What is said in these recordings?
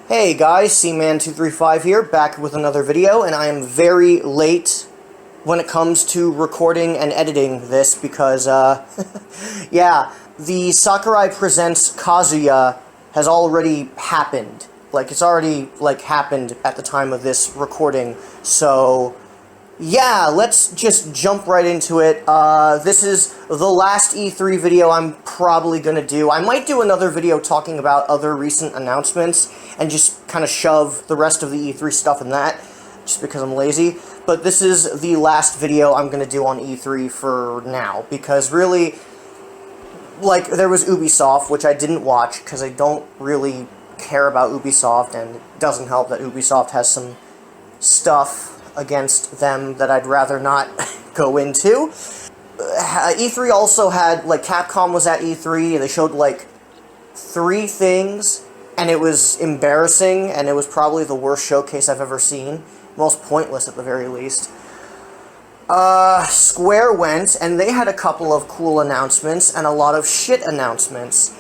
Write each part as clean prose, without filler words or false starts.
Hey guys, C-Man235 here, back with another video, and I am very late when it comes to recording and editing this because, yeah, the Sakurai Presents Kazuya has already happened. Like, it's already, happened at the time of this recording, so yeah, let's just jump right into it. This is the last E3 video I'm probably gonna do. I might do another video talking about other recent announcements and just kind of shove the rest of the E3 stuff in that, just because I'm lazy. But this is the last video I'm gonna do on E3 for now, because really, there was Ubisoft, which I didn't watch, because I don't really care about Ubisoft, and it doesn't help that Ubisoft has some stuff against them that I'd rather not go into. E3 also had, Capcom was at E3, and they showed, 3 things, and it was embarrassing, and it was probably the worst showcase I've ever seen. Most pointless, at the very least. Square went, and they had a couple of cool announcements, and a lot of shit announcements.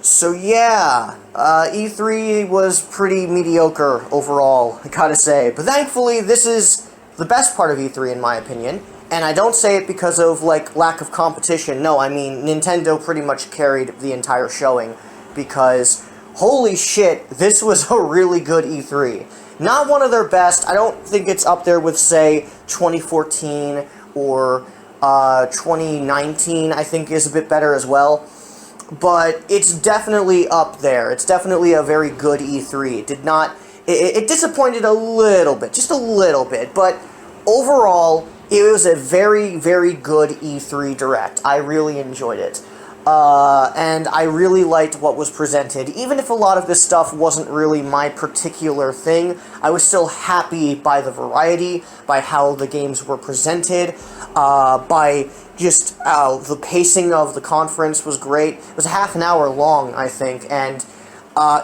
So yeah, E3 was pretty mediocre overall, I gotta say. But thankfully, this is the best part of E3 in my opinion. And I don't say it because of, lack of competition. No, I mean, Nintendo pretty much carried the entire showing. Because, holy shit, this was a really good E3. Not one of their best. I don't think it's up there with, say, 2014 or 2019, I think is a bit better as well. But it's definitely up there. It's definitely a very good E3. It did not... It disappointed a little bit. Just a little bit. But overall, it was a very, very good E3 Direct. I really enjoyed it. And I really liked what was presented. Even if a lot of this stuff wasn't really my particular thing, I was still happy by the variety, by how the games were presented, by just the pacing of the conference was great. It was half an hour long, I think, and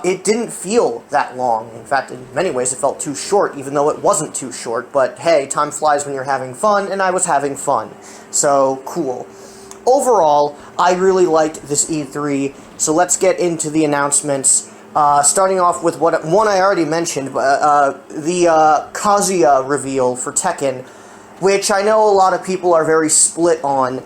it didn't feel that long. In fact, in many ways, it felt too short, even though it wasn't too short. But hey, time flies when you're having fun, and I was having fun. So, cool. Overall, I really liked this E3, so let's get into the announcements. Starting off with one I already mentioned, the Kazuya reveal for Tekken, which I know a lot of people are very split on.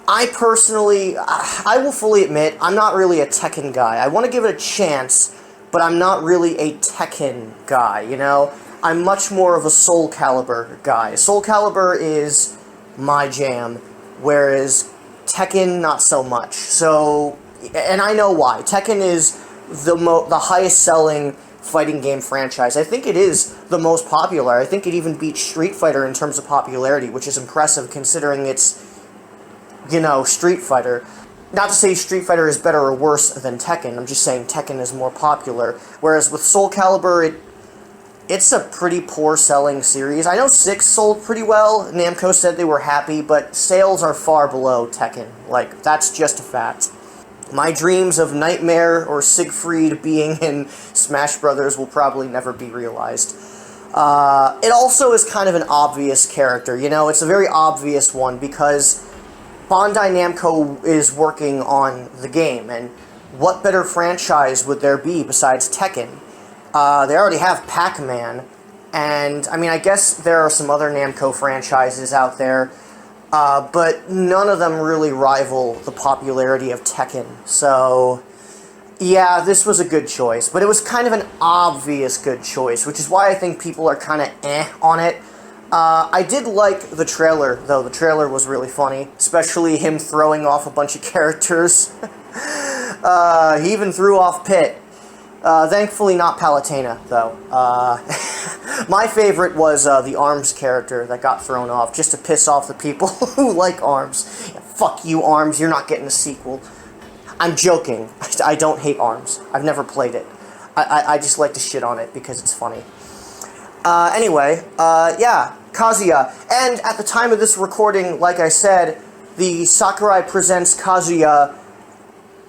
I personally, I will fully admit, I'm not really a Tekken guy. I want to give it a chance, but I'm not really a Tekken guy, you know? I'm much more of a Soul Calibur guy. Soul Calibur is my jam, whereas Tekken, not so much. So, and I know why. Tekken is the highest selling fighting game franchise. I think it is the most popular. I think it even beats Street Fighter in terms of popularity, which is impressive considering it's, you know, Street Fighter. Not to say Street Fighter is better or worse than Tekken, I'm just saying Tekken is more popular. Whereas with Soul Calibur, it's a pretty poor selling series. I know 6 sold pretty well, Namco said they were happy, but sales are far below Tekken. That's just a fact. My dreams of Nightmare or Siegfried being in Smash Brothers will probably never be realized. It also is kind of an obvious character, you know? It's a very obvious one because Bandai Namco is working on the game, and what better franchise would there be besides Tekken? They already have Pac-Man, and, I mean, I guess there are some other Namco franchises out there, but none of them really rival the popularity of Tekken, so yeah, this was a good choice, but it was kind of an obvious good choice, which is why I think people are kind of on it. I did like the trailer, though. The trailer was really funny, especially him throwing off a bunch of characters. He even threw off Pit. Thankfully not Palutena, though. My favorite was the ARMS character that got thrown off, just to piss off the people who like ARMS. Yeah, fuck you, ARMS, you're not getting a sequel. I'm joking. I don't hate ARMS. I've never played it. I just like to shit on it because it's funny. Anyway, yeah, Kazuya. And at the time of this recording, like I said, the Sakurai Presents Kazuya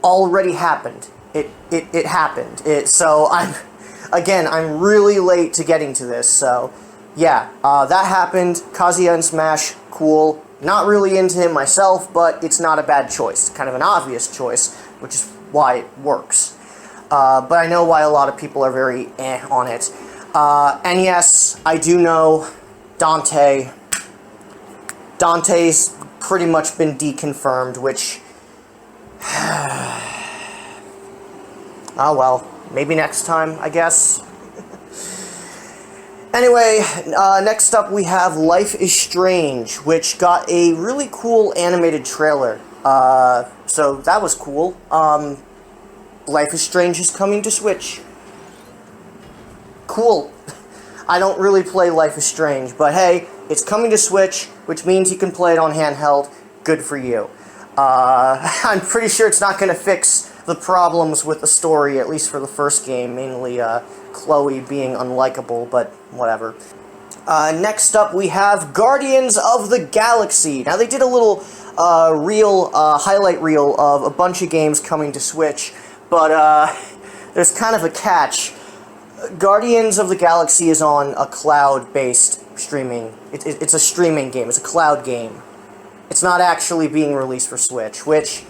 already happened. It happened. So I'm really late to getting to this, so yeah, that happened. Kazuya and Smash, cool. Not really into him myself, but it's not a bad choice. Kind of an obvious choice, which is why it works. but I know why a lot of people are very on it. And yes, I do know Dante. Dante's pretty much been deconfirmed, which... oh well, maybe next time, I guess. Anyway, next up we have Life is Strange, which got a really cool animated trailer. So that was cool. Life is Strange is coming to Switch. Cool. I don't really play Life is Strange, but hey, it's coming to Switch, which means you can play it on handheld. Good for you. I'm pretty sure it's not going to fix the problems with the story, at least for the first game, mainly Chloe being unlikable, but whatever. Next up, we have Guardians of the Galaxy. Now, they did a little highlight reel of a bunch of games coming to Switch, but there's kind of a catch. Guardians of the Galaxy is on a cloud-based streaming. It's a streaming game. It's a cloud game. It's not actually being released for Switch, which...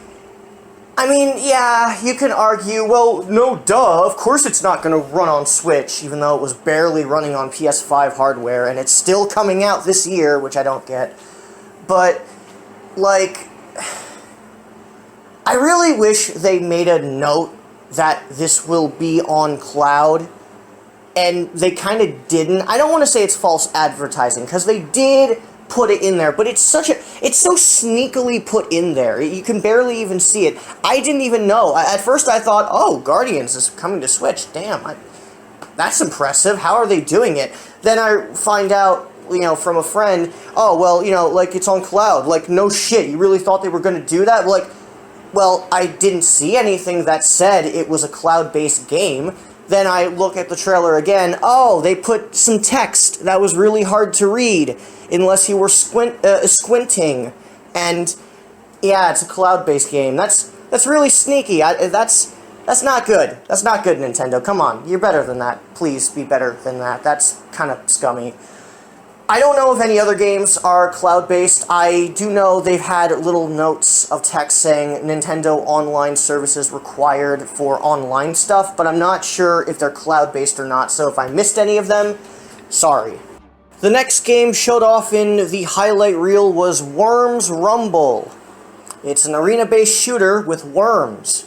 I mean, yeah, you can argue, well, no, duh, of course it's not going to run on Switch, even though it was barely running on PS5 hardware, and it's still coming out this year, which I don't get. But, like, I really wish they made a note that this will be on cloud, and they kind of didn't. I don't want to say it's false advertising, because they did put it in there, but it's so sneakily put in there. You can barely even see it. I didn't even know. At first I thought, oh, Guardians is coming to Switch. Damn, that's impressive. How are they doing it? Then I find out, you know, from a friend, oh, well, you know, like, it's on cloud. Like, no shit, you really thought they were going to do that? Like, well, I didn't see anything that said it was a cloud-based game. Then I look at the trailer again. Oh, they put some text that was really hard to read unless you were squinting. And yeah, it's a cloud-based game. That's really sneaky. That's not good. That's not good, Nintendo. Come on, you're better than that. Please be better than that. That's kind of scummy. I don't know if any other games are cloud-based. I do know they've had little notes of text saying Nintendo Online services required for online stuff, but I'm not sure if they're cloud-based or not, so if I missed any of them, sorry. The next game showed off in the highlight reel was Worms Rumble. It's an arena-based shooter with worms.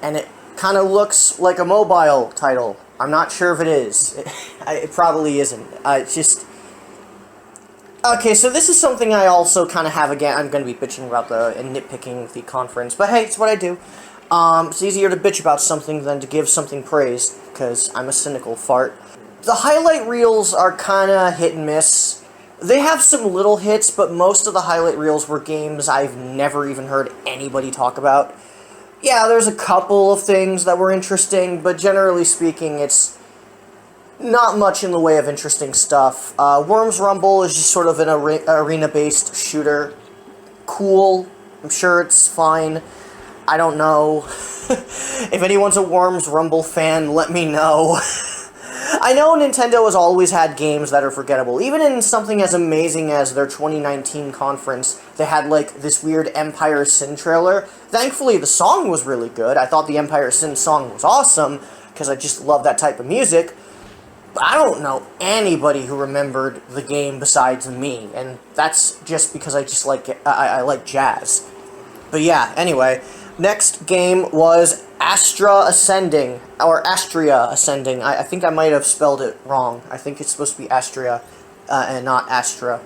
And it kind of looks like a mobile title. I'm not sure if it is. It probably isn't. It's just... Okay, so this is something I also kind of have again. I'm going to be bitching about and nitpicking the conference, but hey, it's what I do. It's easier to bitch about something than to give something praise, because I'm a cynical fart. The highlight reels are kind of hit and miss. They have some little hits, but most of the highlight reels were games I've never even heard anybody talk about. Yeah, there's a couple of things that were interesting, but generally speaking, it's not much in the way of interesting stuff. Worms Rumble is just sort of an arena-based shooter. Cool. I'm sure it's fine. I don't know. If anyone's a Worms Rumble fan, let me know. I know Nintendo has always had games that are forgettable. Even in something as amazing as their 2019 conference, they had, like, this weird Empire Sin trailer. Thankfully, the song was really good. I thought the Empire Sin song was awesome, because I just love that type of music. But I don't know anybody who remembered the game besides me, and that's just because I just like I like jazz. But yeah, anyway, next game was Astra Ascending, or Astria Ascending. I think I might have spelled it wrong. I think it's supposed to be Astria, and not Astra.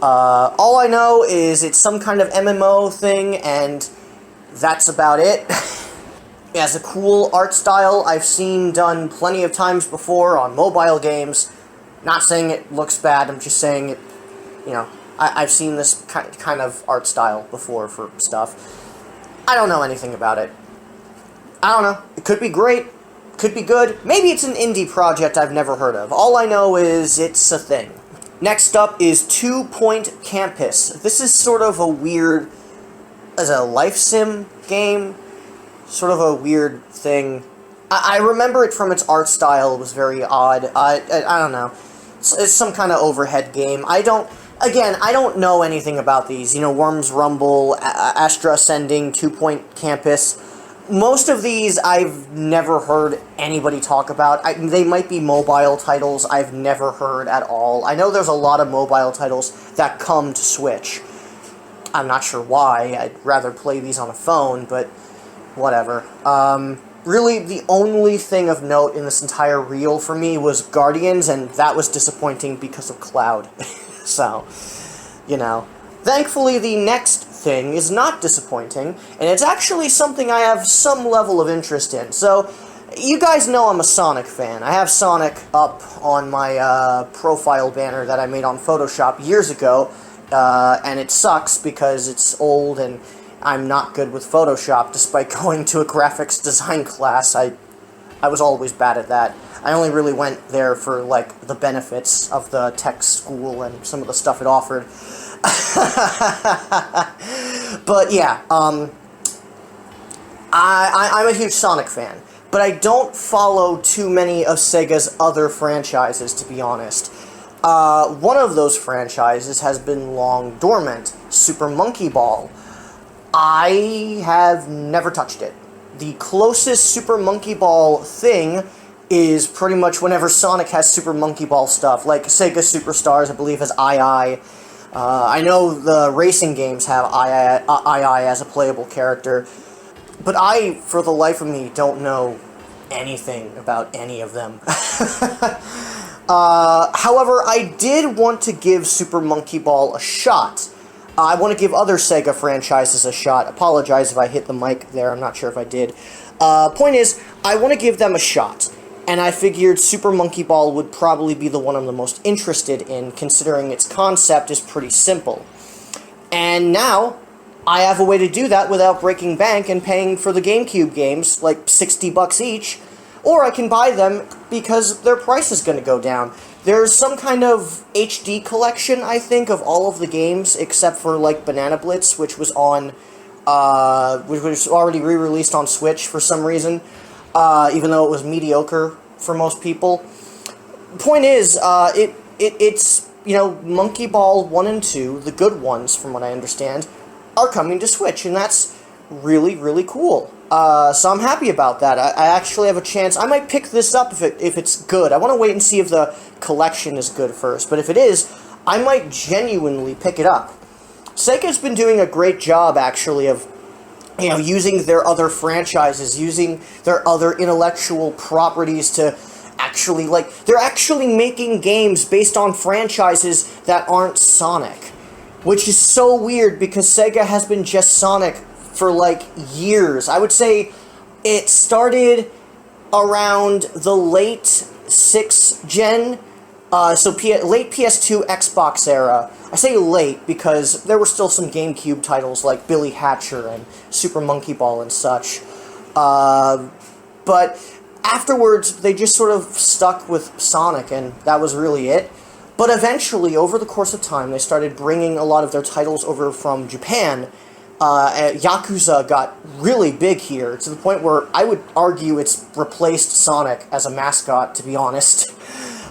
All I know is it's some kind of MMO thing, and that's about it. It has a cool art style I've seen done plenty of times before on mobile games. Not saying it looks bad, I'm just saying it, you know, I've seen this kind of art style before for stuff. I don't know anything about it. I don't know. It could be great. Could be good. Maybe it's an indie project I've never heard of. All I know is it's a thing. Next up is 2 Point Campus. This is sort of a weird... as a life sim game. Sort of a weird thing. I remember it from its art style. It was very odd. I don't know. It's some kind of overhead game. I don't know anything about these. You know, Worms Rumble, Astra Ascending, 2 Point Campus. most of these I've never heard anybody talk about. They might be mobile titles I've never heard at all. I know there's a lot of mobile titles that come to Switch. I'm not sure why. I'd rather play these on a phone, but whatever. Really, the only thing of note in this entire reel for me was Guardians, and that was disappointing because of Cloud. So, you know. Thankfully, the next thing is not disappointing, and it's actually something I have some level of interest in. So, you guys know I'm a Sonic fan. I have Sonic up on my profile banner that I made on Photoshop years ago, and it sucks because it's old and I'm not good with Photoshop, despite going to a graphics design class. I was always bad at that. I only really went there for, like, the benefits of the tech school and some of the stuff it offered. But, yeah, I'm a huge Sonic fan, but I don't follow too many of Sega's other franchises, to be honest. One of those franchises has been long dormant, Super Monkey Ball. I have never touched it. The closest Super Monkey Ball thing is pretty much whenever Sonic has Super Monkey Ball stuff, like Sega Superstars, I believe, has II. I know the racing games have II as a playable character, but I, for the life of me, don't know anything about any of them. However, I did want to give Super Monkey Ball a shot. I want to give other Sega franchises a shot. Apologize if I hit the mic there, I'm not sure if I did. Point is, I want to give them a shot, and I figured Super Monkey Ball would probably be the one I'm the most interested in, considering its concept is pretty simple. And now, I have a way to do that without breaking bank and paying for the GameCube games, like $60 each, or I can buy them because their price is going to go down. There's some kind of HD collection, I think, of all of the games, except for, like, Banana Blitz, which was on, which was already re-released on Switch for some reason, even though it was mediocre for most people. Point is, it's, you know, Monkey Ball 1 and 2, the good ones, from what I understand, are coming to Switch, and that's really, really cool. So I'm happy about that. I actually have a chance. I might pick this up if it's good. I want to wait and see if the collection is good first, but if it is, I might genuinely pick it up. Sega's been doing a great job, actually, of, you know, using their other franchises, using their other intellectual properties to actually, like, they're actually making games based on franchises that aren't Sonic, which is so weird because Sega has been just Sonic for, like, years. I would say it started around the late 6th gen, so late PS2, Xbox era. I say late because there were still some GameCube titles like Billy Hatcher and Super Monkey Ball and such. But afterwards, they just sort of stuck with Sonic, and that was really it. But eventually, over the course of time, they started bringing a lot of their titles over from Japan. Yakuza got really big here, to the point where I would argue it's replaced Sonic as a mascot, to be honest.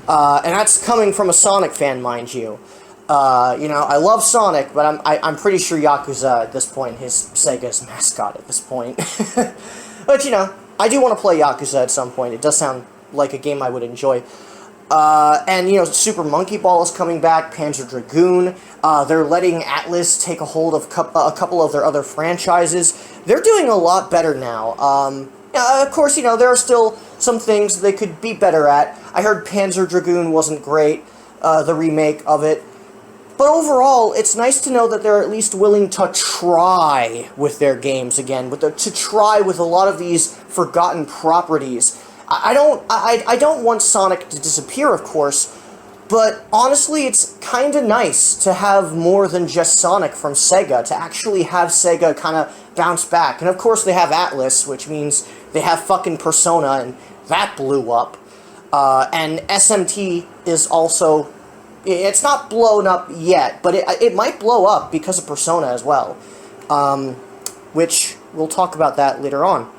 And that's coming from a Sonic fan, mind you. You know, I love Sonic, but I'm pretty sure Yakuza at this point is Sega's mascot at this point. But, you know, I do want to play Yakuza at some point. It does sound like a game I would enjoy. And, you know, Super Monkey Ball is coming back, Panzer Dragoon. They're letting Atlas take a hold of a couple of their other franchises. They're doing a lot better now. Of course, you know, there are still some things they could be better at. I heard Panzer Dragoon wasn't great, the remake of it. But overall, it's nice to know that they're at least willing to try with their games again, to try with a lot of these forgotten properties. I don't want Sonic to disappear, of course, but honestly, it's kind of nice to have more than just Sonic from Sega, to actually have Sega kind of bounce back. And of course, they have Atlas, which means they have fucking Persona, and that blew up. And SMT is also, it's not blown up yet, but it might blow up because of Persona as well. Which, we'll talk about that later on.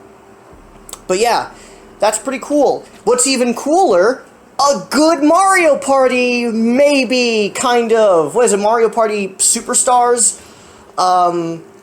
But yeah, that's pretty cool. What's even cooler, a good Mario Party, maybe, kind of. What is it, Mario Party Superstars?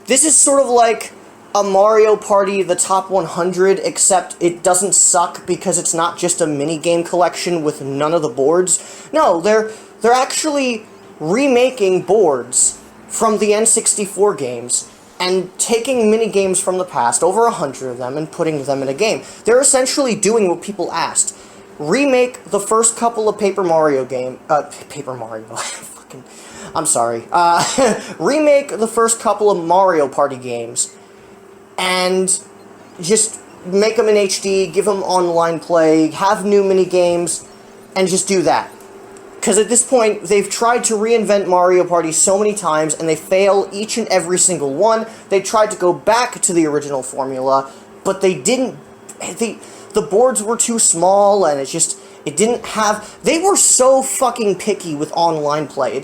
This is sort of like a Mario Party The Top 100, except it doesn't suck because it's not just a minigame collection with none of the boards. No, they're actually remaking boards from the N64 games and taking minigames from the past, over 100 of them, and putting them in a game. They're essentially doing what people asked. Remake the first couple of Paper Mario I'm sorry. Remake the first couple of Mario Party games and just make them in HD, give them online play, have new minigames, and just do that. Because at this point, they've tried to reinvent Mario Party so many times, and they fail each and every single one. They tried to go back to the original formula, but they didn't. The boards were too small, and it didn't have... They were so fucking picky with online play.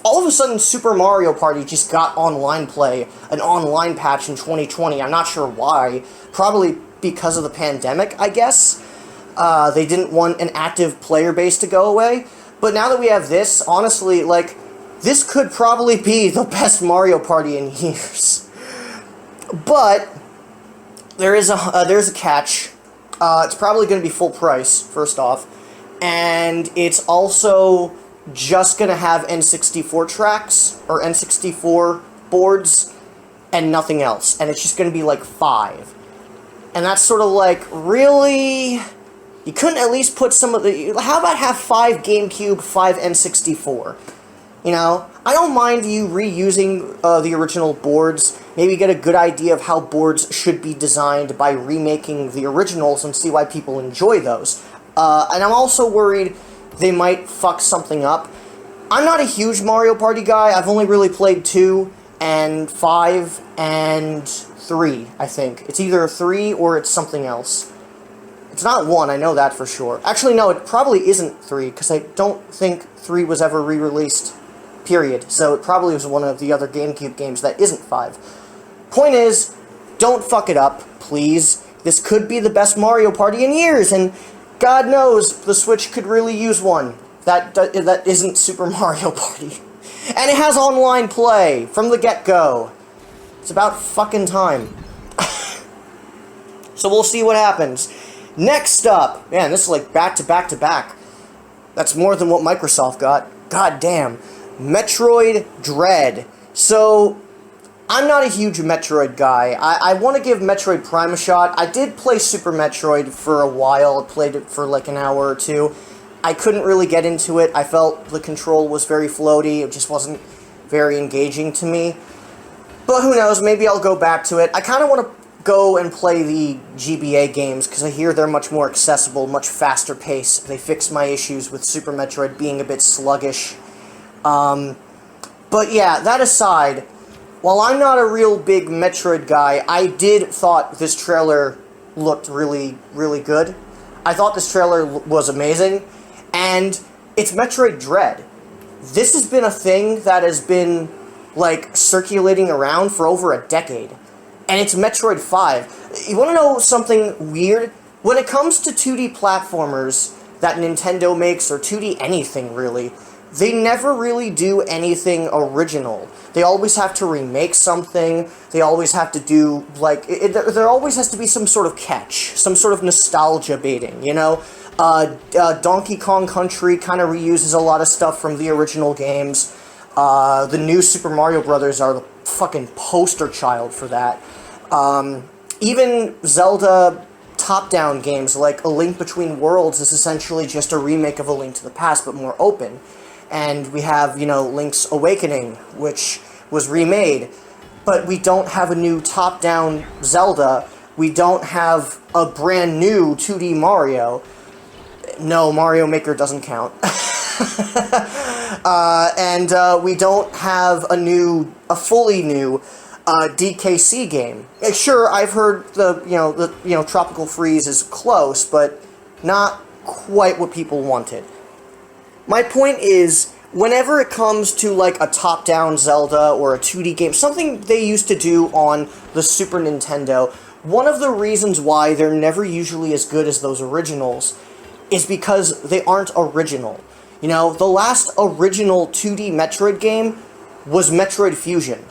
All of a sudden, Super Mario Party just got online play, an online patch in 2020. I'm not sure why. Probably because of the pandemic, I guess. They didn't want an active player base to go away. But now that we have this, honestly, like, this could probably be the best Mario Party in years. But there's a catch. It's probably going to be full price, first off. And it's also just going to have N64 tracks, or N64 boards, and nothing else. And it's just going to be like 5. And that's sort of like, really? You couldn't at least put some of the... How about have 5 GameCube, 5 N64? You know? I don't mind you reusing the original boards. Maybe get a good idea of how boards should be designed by remaking the originals and see why people enjoy those. And I'm also worried they might fuck something up. I'm not a huge Mario Party guy. I've only really played 2 and 5 and 3, I think. It's either 3 or it's something else. It's not 1, I know that for sure. Actually, no, it probably isn't 3, because I don't think 3 was ever re-released, period. So it probably was one of the other GameCube games that isn't 5. Point is, don't fuck it up, please. This could be the best Mario Party in years, and God knows the Switch could really use one that isn't Super Mario Party. And it has online play from the get-go. It's about fucking time. So we'll see what happens. Next up, man, this is like back to back to back. That's more than what Microsoft got. God damn. Metroid Dread. So, I'm not a huge Metroid guy. I want to give Metroid Prime a shot. I did play Super Metroid for a while. I played it for like an hour or two. I couldn't really get into it. I felt the control was very floaty. It just wasn't very engaging to me. But who knows, maybe I'll go back to it. I kind of want to go and play the GBA games, because I hear they're much more accessible, much faster pace. They fix my issues with Super Metroid being a bit sluggish. But yeah, that aside, while I'm not a real big Metroid guy, I did thought this trailer looked really, really good. I thought this trailer was amazing, and it's Metroid Dread. This has been a thing that has been, like, circulating around for over a decade. And it's Metroid 5. You want to know something weird? When it comes to 2D platformers that Nintendo makes, or 2D anything really, they never really do anything original. They always have to remake something, they always have to do, like, there always has to be some sort of catch, some sort of nostalgia baiting, you know? Donkey Kong Country kind of reuses a lot of stuff from the original games. The new Super Mario Brothers are the fucking poster child for that. Even Zelda top-down games like A Link Between Worlds is essentially just a remake of A Link to the Past, but more open. And we have, you know, Link's Awakening, which was remade. But we don't have a new top-down Zelda. We don't have a brand new 2D Mario. No, Mario Maker doesn't count. And we don't have a fully new DKC game. Sure, I've heard the Tropical Freeze is close, but not quite what people wanted. My point is, whenever it comes to like a top-down Zelda or a 2D game, something they used to do on the Super Nintendo, one of the reasons why they're never usually as good as those originals is because they aren't original. You know, the last original 2D Metroid game was Metroid Fusion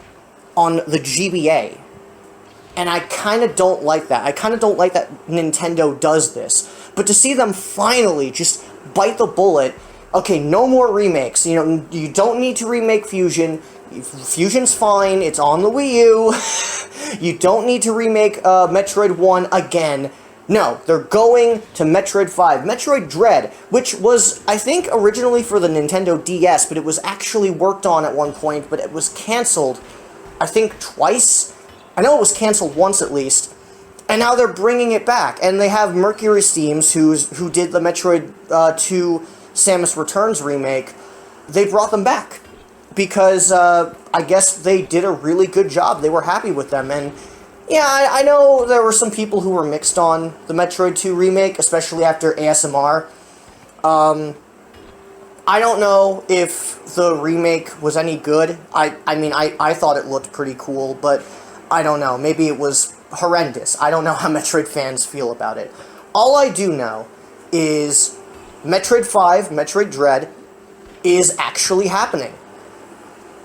on the GBA. And I kind of don't like that. I kind of don't like that Nintendo does this. But to see them finally just bite the bullet, okay, no more remakes. You know, you don't need to remake Fusion. Fusion's fine. It's on the Wii U. You don't need to remake Metroid 1 again. No, they're going to Metroid 5. Metroid Dread, which was, I think, originally for the Nintendo DS, but it was actually worked on at one point, but it was cancelled, I think, twice. I know it was cancelled once at least, and now they're bringing it back. And they have Mercury Steams, who did the Metroid 2 Samus Returns remake. They brought them back because I guess they did a really good job. They were happy with them, and yeah, I know there were some people who were mixed on the Metroid 2 remake, especially after ASMR. I don't know if the remake was any good. I mean, I thought it looked pretty cool, but I don't know. Maybe it was horrendous. I don't know how Metroid fans feel about it. All I do know is Metroid 5, Metroid Dread, is actually happening.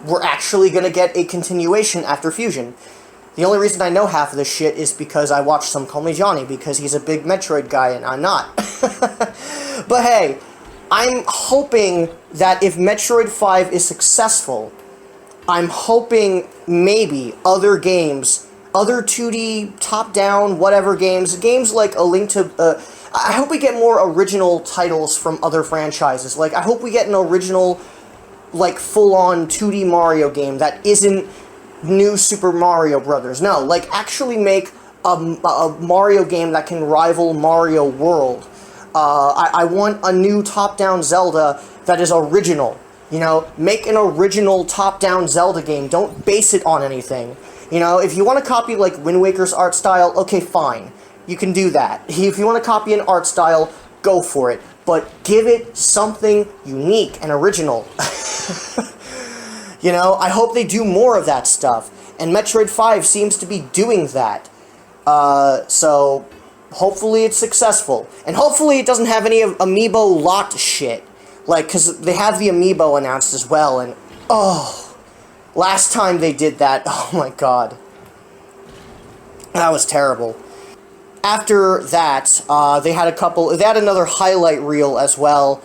We're actually going to get a continuation after Fusion. The only reason I know half of this shit is because I watched Some Call Me Johnny, because he's a big Metroid guy and I'm not. But hey, I'm hoping that if Metroid 5 is successful, I'm hoping maybe other games, other 2D, top-down, whatever games like A Link to... I hope we get more original titles from other franchises. Like, I hope we get an original, like, full-on 2D Mario game that isn't New Super Mario Brothers. No, like, actually make a Mario game that can rival Mario World. I want a new top-down Zelda that is original. You know, make an original top-down Zelda game. Don't base it on anything. You know, if you want to copy, like, Wind Waker's art style, okay, fine. You can do that. If you want to copy an art style, go for it. But give it something unique and original. You know, I hope they do more of that stuff. And Metroid 5 seems to be doing that. So, hopefully it's successful. And hopefully it doesn't have any of Amiibo lot shit. Like, because they have the Amiibo announced as well, and, oh, last time they did that, oh my god. That was terrible. After that, they had another highlight reel as well.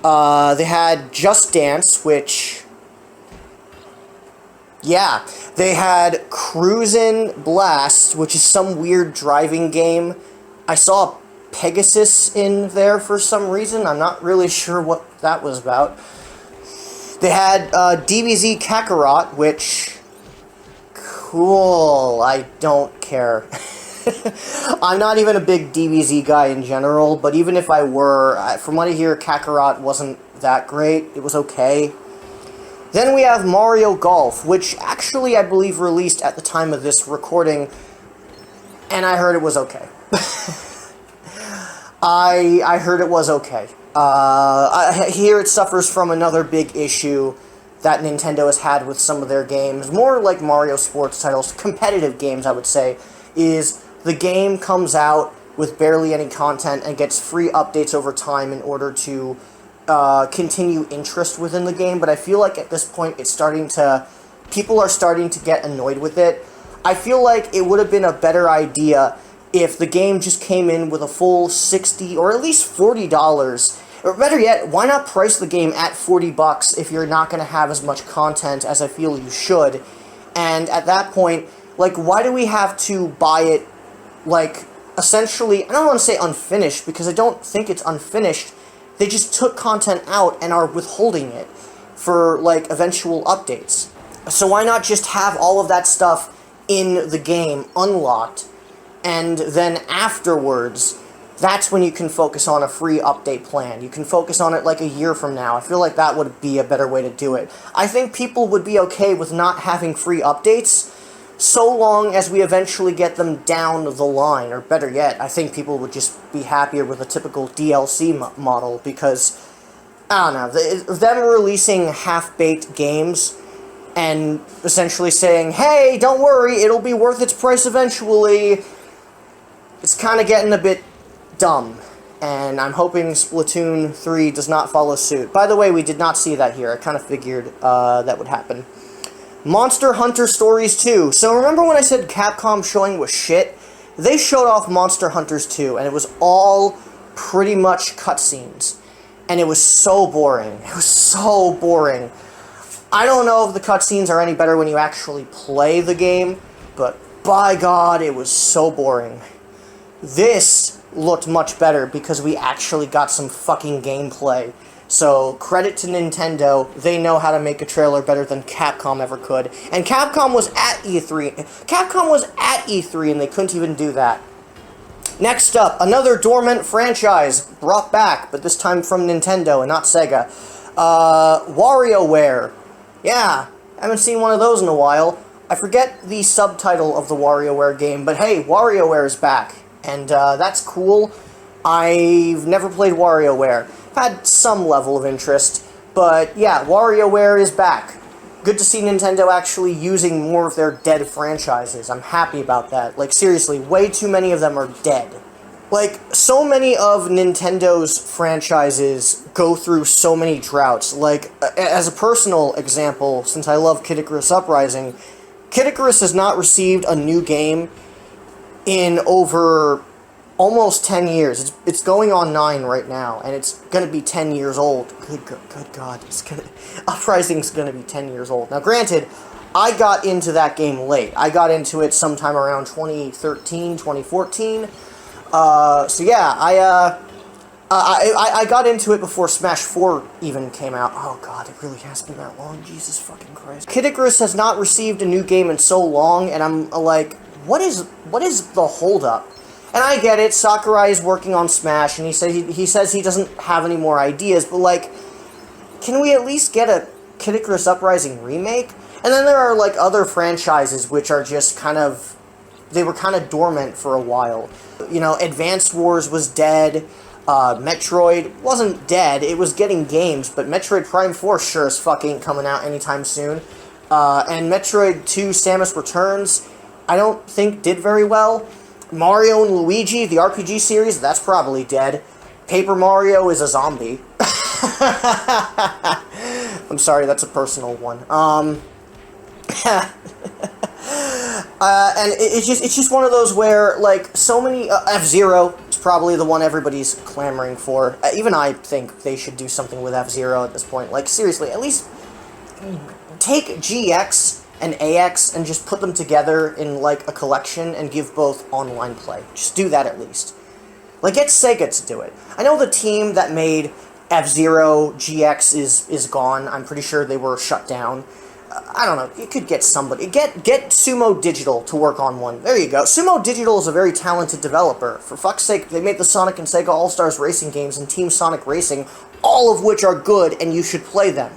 They had Just Dance, which, yeah. They had Cruisin' Blast, which is some weird driving game. I saw Pegasus in there for some reason. I'm not really sure what that was about. They had DBZ Kakarot, which, cool, I don't care. I'm not even a big DBZ guy in general, but even if I were, from what I hear, Kakarot wasn't that great. It was okay. Then we have Mario Golf, which actually I believe released at the time of this recording, and I heard it was okay. I heard it was okay. I hear it suffers from another big issue that Nintendo has had with some of their games, more like Mario sports titles, competitive games I would say, is the game comes out with barely any content and gets free updates over time in order to continue interest within the game, but I feel like at this point people are starting to get annoyed with it. I feel like it would have been a better idea if the game just came in with a full $60 or at least $40, or better yet, why not price the game at $40 if you're not going to have as much content as I feel you should, and at that point, like, why do we have to buy it, like, essentially, I don't want to say unfinished, because I don't think it's unfinished. They just took content out and are withholding it for, like, eventual updates. So why not just have all of that stuff in the game unlocked, and then afterwards, that's when you can focus on a free update plan. You can focus on it like a year from now. I feel like that would be a better way to do it. I think people would be okay with not having free updates, so long as we eventually get them down the line, or better yet, I think people would just be happier with a typical DLC model, because, I don't know, them releasing half-baked games and essentially saying, hey, don't worry, it'll be worth its price eventually, it's kind of getting a bit dumb, and I'm hoping Splatoon 3 does not follow suit. By the way, we did not see that here. I kind of figured that would happen. Monster Hunter Stories 2. So remember when I said Capcom showing was shit? They showed off Monster Hunters 2, and it was all pretty much cutscenes. And it was so boring. It was so boring. I don't know if the cutscenes are any better when you actually play the game, but by God, it was so boring. This looked much better because we actually got some fucking gameplay. So, credit to Nintendo, they know how to make a trailer better than Capcom ever could. And Capcom was at E3. Capcom was at E3 and they couldn't even do that. Next up, another dormant franchise brought back, but this time from Nintendo and not Sega. Warioware. Yeah, haven't seen one of those in a while. I forget the subtitle of the WarioWare game, but hey, WarioWare is back. And that's cool. I've never played WarioWare. Had some level of interest, but yeah, WarioWare is back. Good to see Nintendo actually using more of their dead franchises. I'm happy about that. Like, seriously, way too many of them are dead. Like, so many of Nintendo's franchises go through so many droughts. Like, as a personal example, since I love Kid Icarus Uprising, Kid Icarus has not received a new game in over almost 10 years. It's going on 9 right now, and it's going to be 10 years old. Good God, Uprising's going to be 10 years old. Now, granted, I got into that game late. I got into it sometime around 2013, 2014. So yeah, I got into it before Smash 4 even came out. Oh God, it really has been that long. Jesus fucking Christ. Kid Icarus has not received a new game in so long, and I'm like, what is the holdup? And I get it, Sakurai is working on Smash, and he says he doesn't have any more ideas, but like, can we at least get a Kid Icarus Uprising remake? And then there are like other franchises which are just they were kind of dormant for a while. You know, Advanced Wars was dead, Metroid wasn't dead, it was getting games, but Metroid Prime 4 sure as fuck ain't coming out anytime soon. And Metroid 2 Samus Returns, I don't think did very well. Mario and Luigi, the RPG series, that's probably dead. Paper Mario is a zombie. I'm sorry, that's a personal one. And it's just one of those where, like, so many... F-Zero is probably the one everybody's clamoring for. Even I think they should do something with F-Zero at this point. Like, seriously, at least take GX and AX and just put them together in, like, a collection and give both online play. Just do that at least. Like, get Sega to do it. I know the team that made F-Zero GX is gone. I'm pretty sure they were shut down. I don't know. You could get somebody. Get Sumo Digital to work on one. There you go. Sumo Digital is a very talented developer. For fuck's sake, they made the Sonic and Sega All-Stars Racing games and Team Sonic Racing, all of which are good, and you should play them.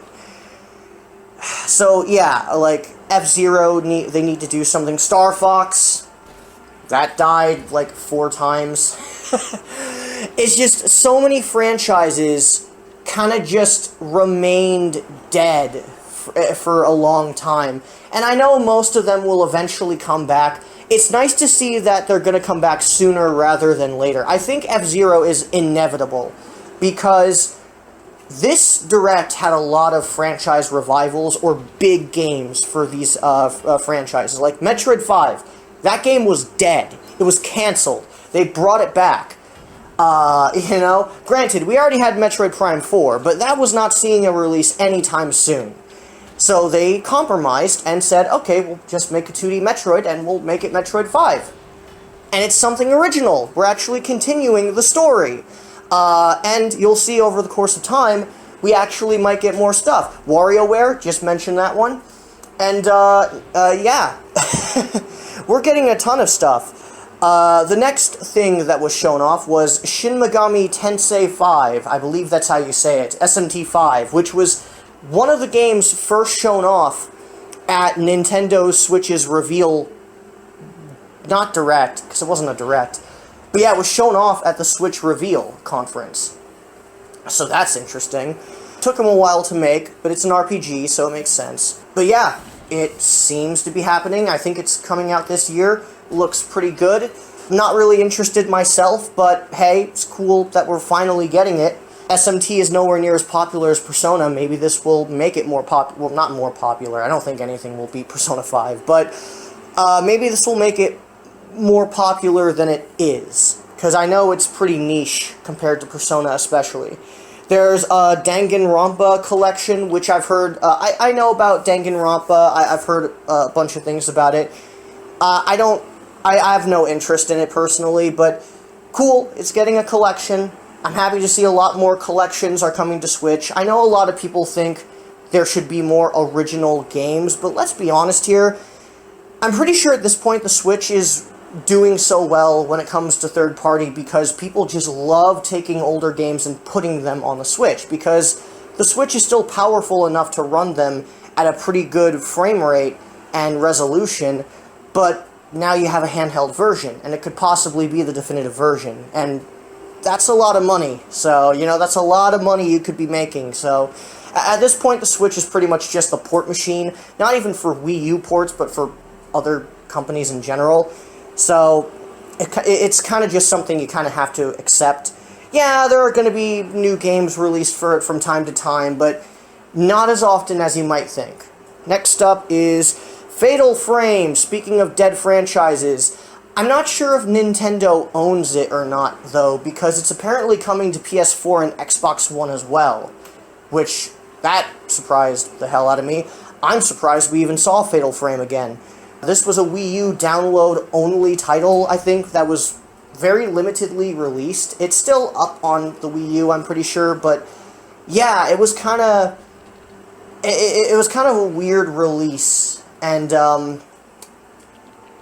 So, yeah, like, F-Zero, they need to do something. Star Fox, that died, like, 4 times. It's just so many franchises kind of just remained dead for a long time. And I know most of them will eventually come back. It's nice to see that they're going to come back sooner rather than later. I think F-Zero is inevitable, because this Direct had a lot of franchise revivals or big games for these franchises. Like Metroid 5, that game was dead. It was cancelled. They brought it back. You know, granted, we already had Metroid Prime 4, but that was not seeing a release anytime soon. So they compromised and said, okay, we'll just make a 2D Metroid and we'll make it Metroid 5. And it's something original. We're actually continuing the story. And you'll see over the course of time, we actually might get more stuff. WarioWare, just mentioned that one. And, yeah. We're getting a ton of stuff. The next thing that was shown off was Shin Megami Tensei 5. I believe that's how you say it. SMT 5, which was one of the games first shown off at Nintendo Switch's reveal, not Direct, because it wasn't a Direct, but yeah, it was shown off at the Switch reveal conference. So that's interesting. Took them a while to make, but it's an RPG, so it makes sense. But yeah, it seems to be happening. I think it's coming out this year. Looks pretty good. Not really interested myself, but hey, it's cool that we're finally getting it. SMT is nowhere near as popular as Persona. Maybe this will make it more well, not more popular. I don't think anything will beat Persona 5, but maybe this will make it more popular than it is, because I know it's pretty niche compared to Persona especially. There's a Danganronpa collection, which I've heard, I know about Danganronpa, I've heard a bunch of things about it. I have no interest in it personally, but cool, it's getting a collection. I'm happy to see a lot more collections are coming to Switch. I know a lot of people think there should be more original games, but let's be honest here. I'm pretty sure at this point the Switch is doing so well when it comes to third party because people just love taking older games and putting them on the Switch, because the Switch is still powerful enough to run them at a pretty good frame rate and resolution, but now you have a handheld version, and it could possibly be the definitive version, and that's a lot of money. So, you know, that's a lot of money you could be making. So, at this point, the Switch is pretty much just a port machine, not even for Wii U ports, but for other companies in general. So, it's kind of just something you kind of have to accept. Yeah, there are going to be new games released for it from time to time, but not as often as you might think. Next up is Fatal Frame. Speaking of dead franchises, I'm not sure if Nintendo owns it or not, though, because it's apparently coming to PS4 and Xbox One as well, which, that surprised the hell out of me. I'm surprised we even saw Fatal Frame again. This was a Wii U download-only title, I think, that was very limitedly released. It's still up on the Wii U, I'm pretty sure, but yeah, it was kind of... It was kind of a weird release, and,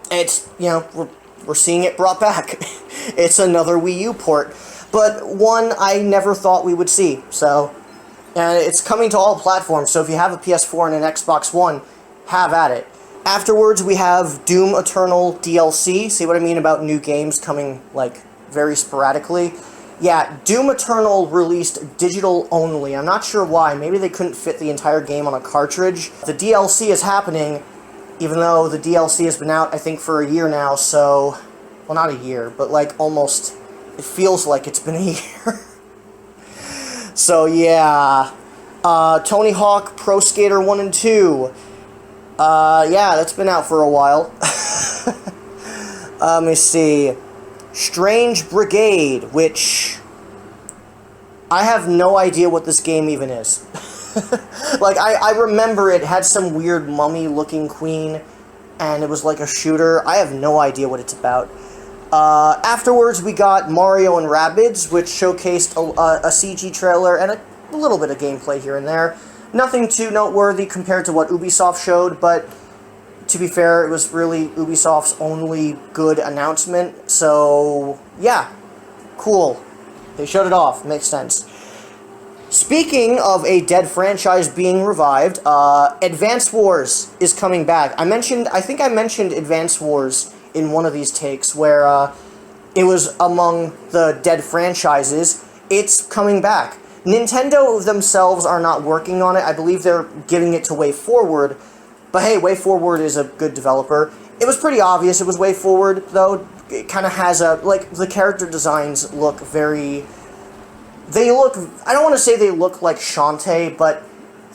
it's, you know, we're seeing it brought back. It's another Wii U port, but one I never thought we would see, so... And it's coming to all platforms, so if you have a PS4 and an Xbox One, have at it. Afterwards, we have Doom Eternal DLC. See what I mean about new games coming, like, very sporadically? Yeah, Doom Eternal released digital only. I'm not sure why. Maybe they couldn't fit the entire game on a cartridge. The DLC is happening, even though the DLC has been out, I think, for a year now, so... Well, not a year, but, like, almost... It feels like it's been a year. So, yeah. Tony Hawk Pro Skater 1 and 2. Yeah, that's been out for a while. Let me see. Strange Brigade, which... I have no idea what this game even is. Like, I remember it had some weird mummy-looking queen, and it was like a shooter. I have no idea what it's about. Afterwards, we got Mario and Rabbids, which showcased a CG trailer and a little bit of gameplay here and there. Nothing too noteworthy compared to what Ubisoft showed, but to be fair, it was really Ubisoft's only good announcement, so yeah, cool. They showed it off, makes sense. Speaking of a dead franchise being revived, Advance Wars is coming back. I think I mentioned Advance Wars in one of these takes, where it was among the dead franchises. It's coming back. Nintendo themselves are not working on it. I believe they're giving it to WayForward. But hey, WayForward is a good developer. It was pretty obvious it was WayForward, though. It kind of has a... Like, the character designs look very... They look... I don't want to say they look like Shantae, but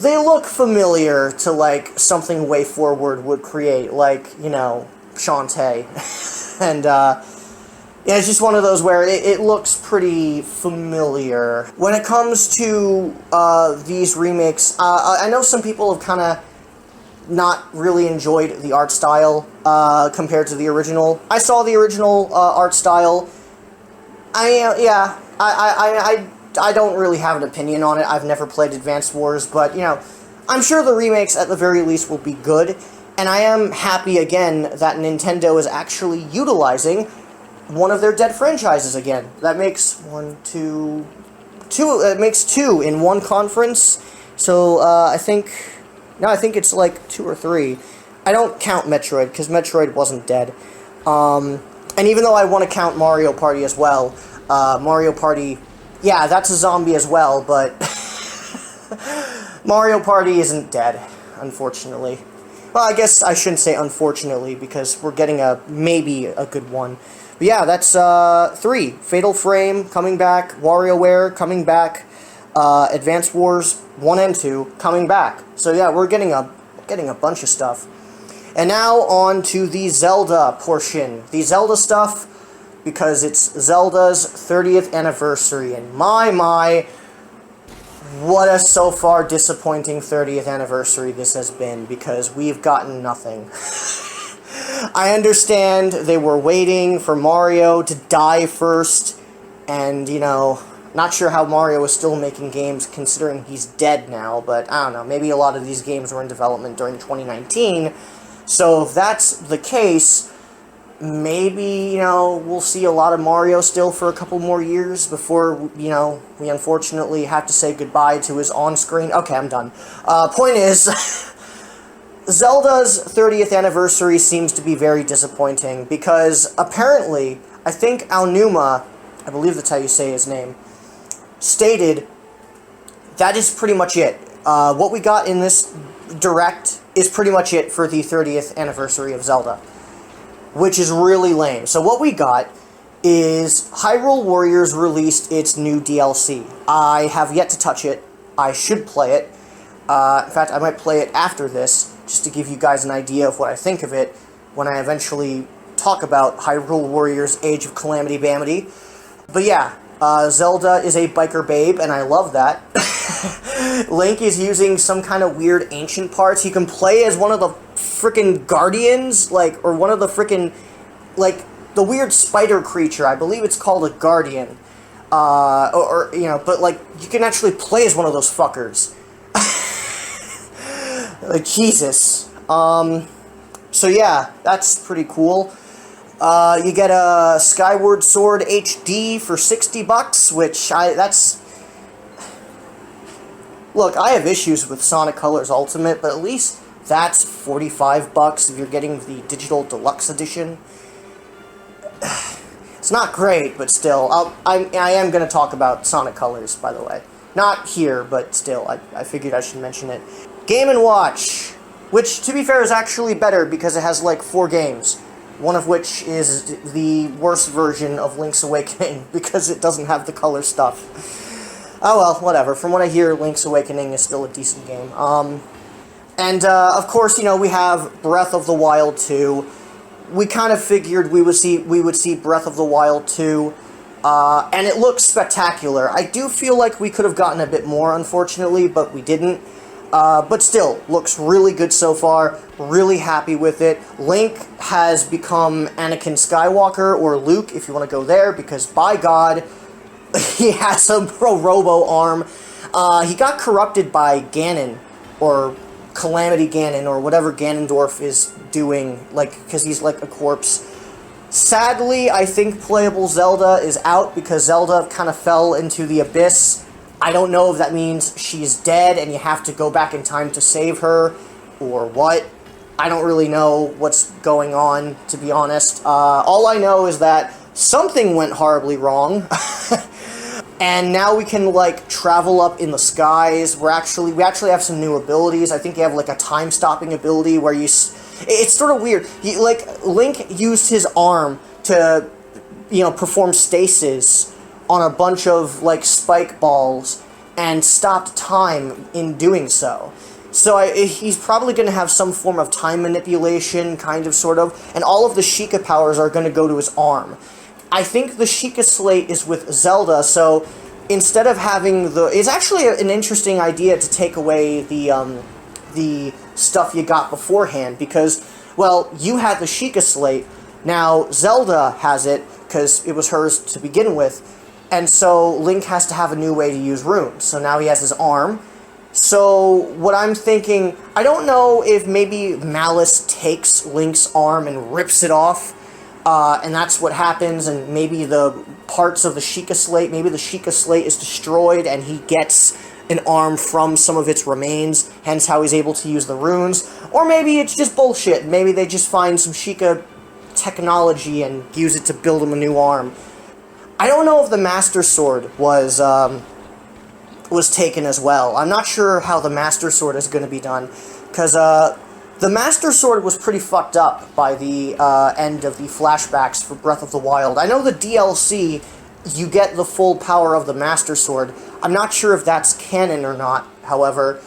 they look familiar to, like, something WayForward would create. Like, you know, Shantae. And, yeah, it's just one of those where it looks pretty familiar. When it comes to these remakes, I know some people have kind of not really enjoyed the art style compared to the original. I saw the original art style. I don't really have an opinion on it. I've never played Advance Wars, but, you know, I'm sure the remakes at the very least will be good. And I am happy, again, that Nintendo is actually utilizing one of their dead franchises again. That makes two in one conference. So, I think it's like 2 or 3. I don't count Metroid, because Metroid wasn't dead. And even though I want to count Mario Party as well, Mario Party, yeah, that's a zombie as well, but Mario Party isn't dead, unfortunately. Well, I guess I shouldn't say unfortunately, because we're getting maybe a good one. But yeah, that's 3. Fatal Frame coming back, WarioWare coming back, Advance Wars 1 and 2 coming back. So yeah, we're getting a bunch of stuff. And now on to the Zelda portion. The Zelda stuff, because it's Zelda's 30th anniversary, and my, what a so far disappointing 30th anniversary this has been, because we've gotten nothing. I understand they were waiting for Mario to die first, and, you know, not sure how Mario is still making games considering he's dead now, but I don't know, maybe a lot of these games were in development during 2019, so if that's the case, maybe, you know, we'll see a lot of Mario still for a couple more years before, you know, we unfortunately have to say goodbye to his on-screen. Okay, I'm done. Point is, Zelda's 30th anniversary seems to be very disappointing because apparently, I think Aonuma, I believe that's how you say his name, stated that is pretty much it. What we got in this Direct is pretty much it for the 30th anniversary of Zelda, which is really lame. So what we got is Hyrule Warriors released its new DLC. I have yet to touch it. I should play it. In fact, I might play it after this, just to give you guys an idea of what I think of it when I eventually talk about Hyrule Warriors Age of Calamity Bamity. But yeah, Zelda is a biker babe, and I love that. Link is using some kind of weird ancient parts. You can play as one of the frickin' guardians, like, or one of the frickin', like, the weird spider creature. I believe it's called a guardian. Or you know, but, like, you can actually play as one of those fuckers. Like, Jesus. So yeah, that's pretty cool. You get a Skyward Sword HD for $60, which that's... Look, I have issues with Sonic Colors Ultimate, but at least that's $45 if you're getting the Digital Deluxe Edition. It's not great, but still. I am going to talk about Sonic Colors, by the way. Not here, but still, I figured I should mention it. Game & Watch, which, to be fair, is actually better because it has, like, 4 games. One of which is the worst version of Link's Awakening, because it doesn't have the color stuff. Oh well, whatever. From what I hear, Link's Awakening is still a decent game. And, of course, you know, we have Breath of the Wild 2. We kind of figured we would see Breath of the Wild 2, and it looks spectacular. I do feel like we could have gotten a bit more, unfortunately, but we didn't. But still, looks really good so far. Really happy with it. Link has become Anakin Skywalker, or Luke, if you want to go there, because, by God, he has a robo arm. He got corrupted by Ganon, or Calamity Ganon, or whatever Ganondorf is doing, like, because he's like a corpse. Sadly, I think playable Zelda is out because Zelda kind of fell into the abyss. I don't know if that means she's dead and you have to go back in time to save her, or what. I don't really know what's going on, to be honest. All I know is that something went horribly wrong. And now we can, like, travel up in the skies. We actually have some new abilities. I think you have, like, a time-stopping ability where you... It's sort of weird. Link used his arm to, you know, perform stasis on a bunch of, like, spike balls and stopped time in doing so. So he's probably going to have some form of time manipulation, kind of, sort of, and all of the Sheikah powers are going to go to his arm. I think the Sheikah Slate is with Zelda, so instead of having the... It's actually an interesting idea to take away the stuff you got beforehand, because, well, you had the Sheikah Slate, now Zelda has it, because it was hers to begin with, and so Link has to have a new way to use runes. So now he has his arm. So what I'm thinking, I don't know if maybe Malice takes Link's arm and rips it off, and that's what happens, and maybe the parts of the Sheikah Slate, maybe the Sheikah Slate is destroyed and he gets an arm from some of its remains, hence how he's able to use the runes. Or maybe it's just bullshit. Maybe they just find some Sheikah technology and use it to build him a new arm. I don't know if the Master Sword was taken as well. I'm not sure how the Master Sword is going to be done, because the Master Sword was pretty fucked up by the end of the flashbacks for Breath of the Wild. I know the DLC you get the full power of the Master Sword. I'm not sure if that's canon or not, however.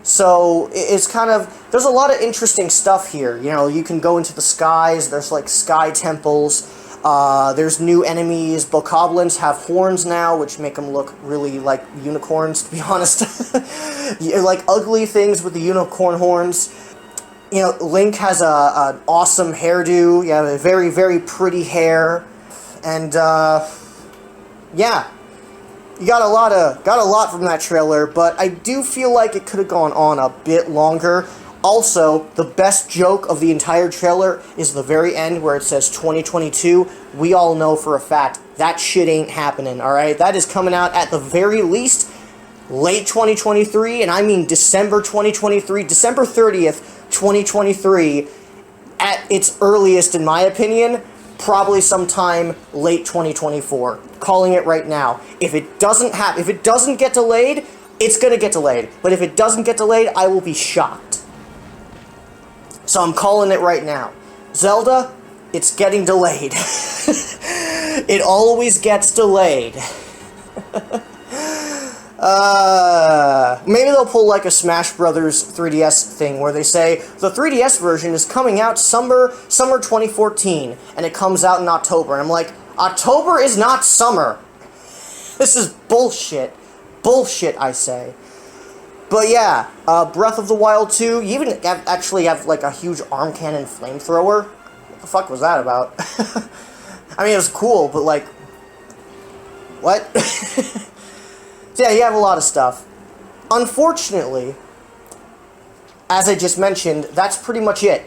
So it's kind of, there's a lot of interesting stuff here. You know, you can go into the skies, there's like sky temples, there's new enemies. Bokoblins have horns now, which make them look really like unicorns, to be honest. Like ugly things with the unicorn horns. You know, Link has an awesome hairdo, a very, very pretty hair, and yeah. You got a lot from that trailer, but I do feel like it could have gone on a bit longer. Also, the best joke of the entire trailer is the very end where it says 2022. We all know for a fact that shit ain't happening, alright? That is coming out at the very least late 2023, and I mean December 2023, December 30th, 2023, at its earliest, in my opinion. Probably sometime late 2024. Calling it right now. If it doesn't get delayed, it's gonna get delayed. But if it doesn't get delayed, I will be shocked. So I'm calling it right now. Zelda, it's getting delayed. It always gets delayed. Maybe they'll pull like a Smash Brothers 3DS thing where they say the 3DS version is coming out summer 2014, and it comes out in October. And I'm like, October is not summer. This is bullshit. Bullshit, I say. But yeah, Breath of the Wild 2, you even actually have like a huge arm cannon flamethrower. What the fuck was that about? I mean, it was cool, but like, what? So yeah, you have a lot of stuff. Unfortunately, as I just mentioned, that's pretty much it.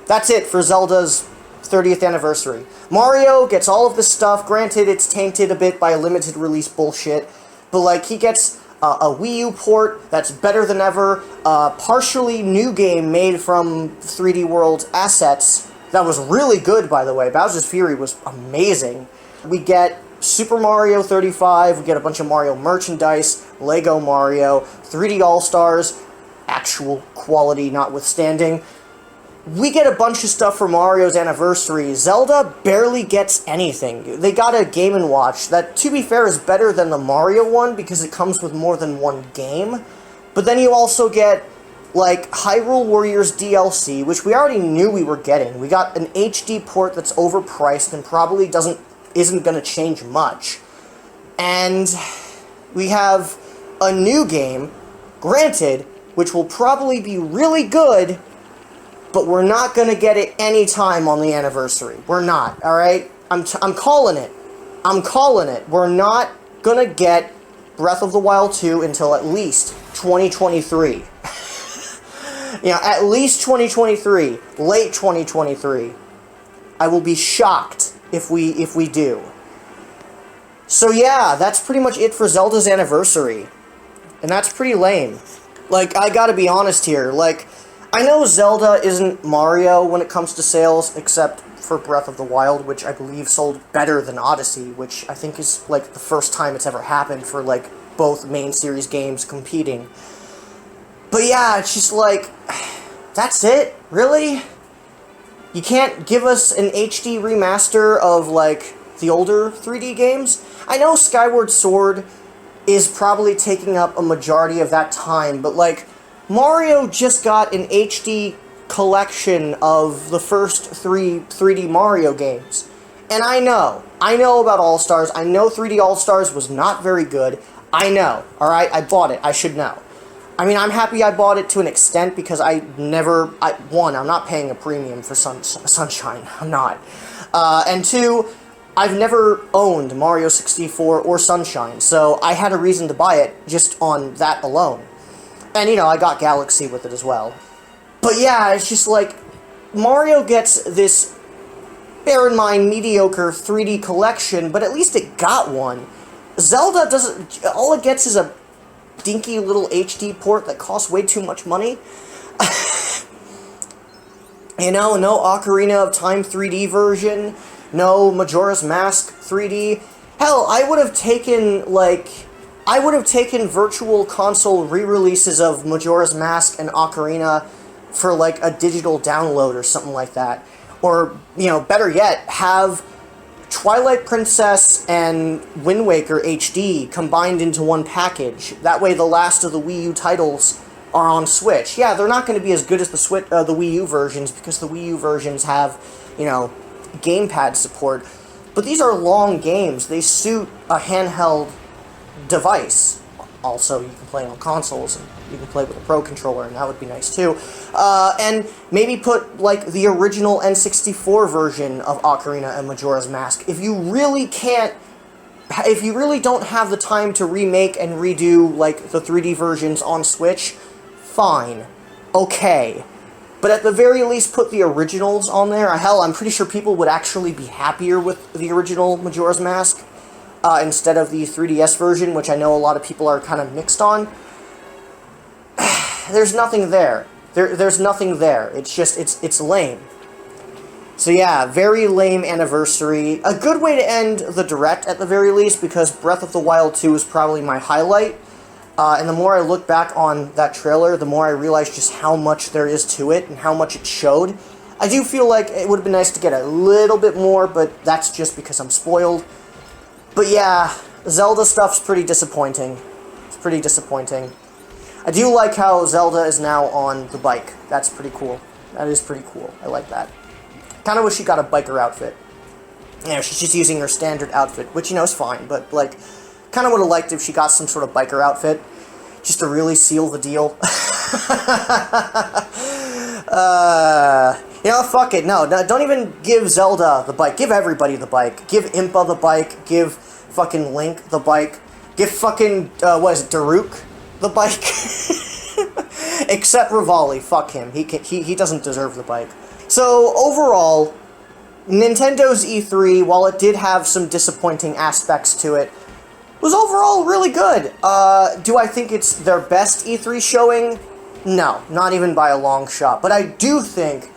That's it for Zelda's 30th anniversary. Mario gets all of this stuff. Granted, it's tainted a bit by limited release bullshit, but like, he gets a Wii U port that's better than ever, a partially new game made from 3D World assets that was really good, by the way. Bowser's Fury was amazing. We get Super Mario 35, we get a bunch of Mario merchandise, Lego Mario, 3D All-Stars, actual quality notwithstanding. We get a bunch of stuff for Mario's anniversary. Zelda barely gets anything. They got a Game & Watch that, to be fair, is better than the Mario one because it comes with more than one game. But then you also get, like, Hyrule Warriors DLC, which we already knew we were getting. We got an HD port that's overpriced and probably isn't going to change much. And we have a new game, granted, which will probably be really good, but we're not going to get it any time on the anniversary. We're not, alright? I'm calling it. I'm calling it. We're not going to get Breath of the Wild 2 until at least 2023. At least 2023. Late 2023. I will be shocked if we do. So yeah, that's pretty much it for Zelda's anniversary. And that's pretty lame. Like, I gotta be honest here, like, I know Zelda isn't Mario when it comes to sales, except for Breath of the Wild, which I believe sold better than Odyssey, which I think is, like, the first time it's ever happened for, like, both main series games competing. But yeah, it's just like, that's it? Really? You can't give us an HD remaster of, like, the older 3D games? I know Skyward Sword is probably taking up a majority of that time, but, like, Mario just got an HD collection of the first 3 3D Mario games. And I know about All-Stars. I know 3D All-Stars was not very good. I know, alright? I bought it. I should know. I mean, I'm happy I bought it to an extent because I'm not paying a premium for Sunshine. I'm not. And two, I've never owned Mario 64 or Sunshine, so I had a reason to buy it just on that alone. And, I got Galaxy with it as well. But yeah, it's just like, Mario gets this, bear in mind, mediocre 3D collection, but at least it got one. Zelda doesn't, all it gets is a dinky little HD port that costs way too much money. No Ocarina of Time 3D version, no Majora's Mask 3D. Hell, I would have taken Virtual Console re-releases of Majora's Mask and Ocarina for, like, a digital download or something like that. Or, better yet, have Twilight Princess and Wind Waker HD combined into one package. That way the last of the Wii U titles are on Switch. Yeah, they're not going to be as good as the Wii U versions, because the Wii U versions have, you know, gamepad support. But these are long games. They suit a handheld device. Also, you can play on consoles, and you can play with a Pro Controller, and that would be nice too. And maybe put, like, the original N64 version of Ocarina and Majora's Mask. If you really don't have the time to remake and redo, like, the 3D versions on Switch, fine. Okay. But at the very least, put the originals on there. Hell, I'm pretty sure people would actually be happier with the original Majora's Mask instead of the 3DS version, which I know a lot of people are kind of mixed on. There's nothing there. There's nothing there. It's just, it's lame. So yeah, very lame anniversary. A good way to end the Direct, at the very least, because Breath of the Wild 2 is probably my highlight. And the more I look back on that trailer, the more I realize just how much there is to it and how much it showed. I do feel like it would have been nice to get a little bit more, but that's just because I'm spoiled. But yeah, Zelda stuff's pretty disappointing. It's pretty disappointing. I do like how Zelda is now on the bike. That's pretty cool. That is pretty cool. I like that. Kind of wish she got a biker outfit. You know, she's just using her standard outfit, which, you know, is fine, but, like, kind of would have liked if she got some sort of biker outfit, just to really seal the deal. You know, fuck it. No, don't even give Zelda the bike. Give everybody the bike. Give Impa the bike. Give fucking Link the bike. Give fucking, what is it, Daruk the bike? Except Rivali. Fuck him. He doesn't deserve the bike. So, overall, Nintendo's E3, while it did have some disappointing aspects to it, was overall really good. Do I think it's their best E3 showing? No, not even by a long shot. But I do think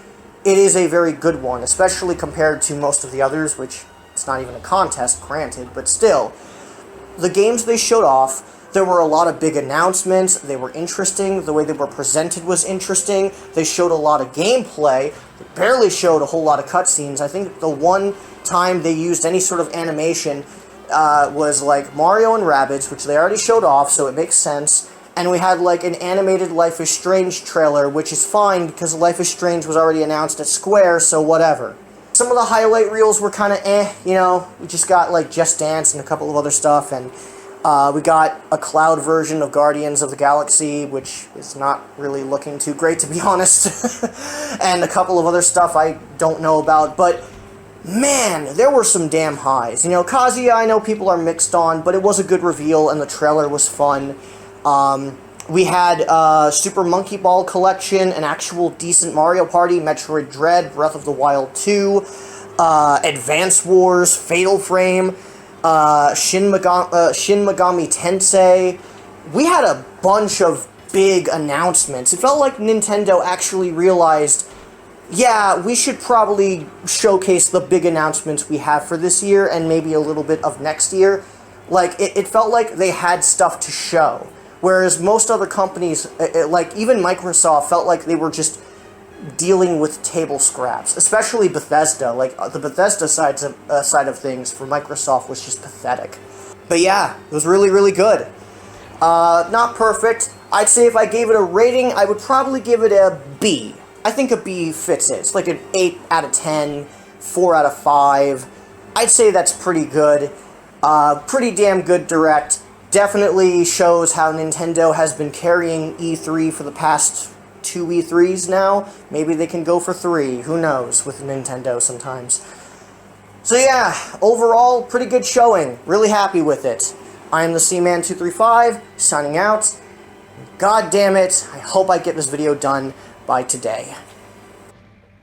it is a very good one, especially compared to most of the others, which it's not even a contest, granted, but still. The games they showed off, there were a lot of big announcements, they were interesting, the way they were presented was interesting, they showed a lot of gameplay, they barely showed a whole lot of cutscenes. I think the one time they used any sort of animation was like Mario and Rabbids, which they already showed off, so it makes sense. And we had like an animated Life is Strange trailer, which is fine because Life is Strange was already announced at Square, so whatever. Some of the highlight reels were kind of you know, we just got like Just Dance and a couple of other stuff, and we got a cloud version of Guardians of the Galaxy, which is not really looking too great, to be honest. And a couple of other stuff I don't know about, but man, there were some damn highs. You know, Kazuya, I know people are mixed on, but it was a good reveal, and the trailer was fun. We had Super Monkey Ball Collection, an actual decent Mario Party, Metroid Dread, Breath of the Wild 2, Advance Wars, Fatal Frame, Shin Megami Tensei. We had a bunch of big announcements. It felt like Nintendo actually realized, yeah, we should probably showcase the big announcements we have for this year and maybe a little bit of next year. Like, it felt like they had stuff to show. Whereas most other companies, like even Microsoft, felt like they were just dealing with table scraps. Especially Bethesda. Like, the Bethesda side of things for Microsoft was just pathetic. But yeah, it was really, really good. Not perfect. I'd say if I gave it a rating, I would probably give it a B. I think a B fits it. It's like an 8 out of 10, 4 out of 5. I'd say that's pretty good. Pretty damn good Direct. Definitely shows how Nintendo has been carrying E3 for the past 2 E3s now. Maybe they can go for 3. Who knows with Nintendo sometimes. So yeah, overall, pretty good showing. Really happy with it. I am the Seaman235, signing out. God damn it, I hope I get this video done by today.